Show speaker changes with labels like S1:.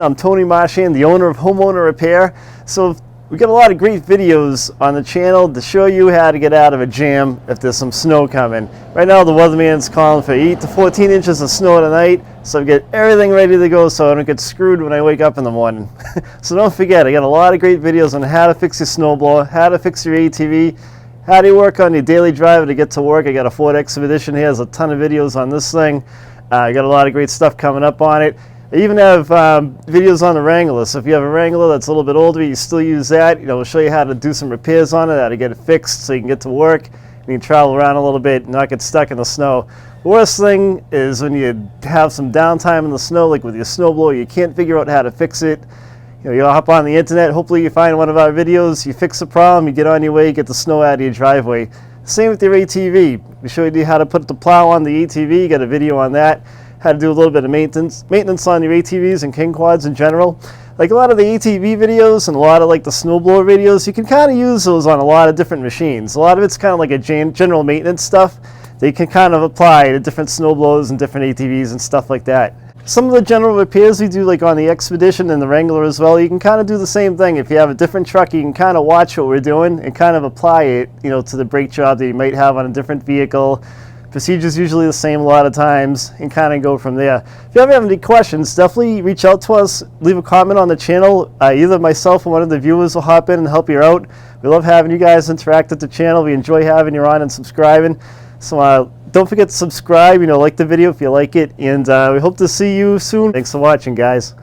S1: I'm Tony Marchand, the owner of Homeowner Repair. So we got a lot of great videos on the channel to show you how to get out of a jam if there's some snow coming. Right now the weatherman's calling for 8 to 14 inches of snow tonight, so I get everything ready to go so I don't get screwed when I wake up in the morning. So don't forget, I got a lot of great videos on how to fix your snowblower, how to fix your ATV, how do you work on your daily driver to get to work. I got a Ford Expedition here, there's a ton of videos on this thing. I got a lot of great stuff coming up on it. I even have videos on the Wrangler, so if you have a Wrangler that's a little bit older, you still use that. We'll show you how to do some repairs on it, how to get it fixed so you can get to work, and you can travel around a little bit and not get stuck in the snow. The worst thing is when you have some downtime in the snow, like with your snowblower, you can't figure out how to fix it. You'll hop on the internet, hopefully you find one of our videos, you fix the problem, you get on your way, you get the snow out of your driveway. Same with your ATV. We showed you how to put the plow on the ATV, got a video on that. How to do a little bit of maintenance on your ATVs and king quads in general. Like a lot of the ATV videos and a lot of like the snowblower videos, you can kind of use those on a lot of different machines. A lot of it's kind of like a general maintenance stuff that you can kind of apply to different snowblowers and different ATVs and stuff like that. Some of the general repairs we do, like on the Expedition and the Wrangler as well, you can kind of do the same thing. If you have a different truck, you can kind of watch what we're doing and kind of apply it, to the brake job that you might have on a different vehicle. Procedure's usually the same a lot of times, and kind of go from there. If you ever have any questions, definitely reach out to us, leave a comment on the channel. Either myself or one of the viewers will hop in and help you out. We love having you guys interact with the channel. We enjoy having you on and subscribing. So don't forget to subscribe, like the video if you like it, and we hope to see you soon. Thanks for watching, guys.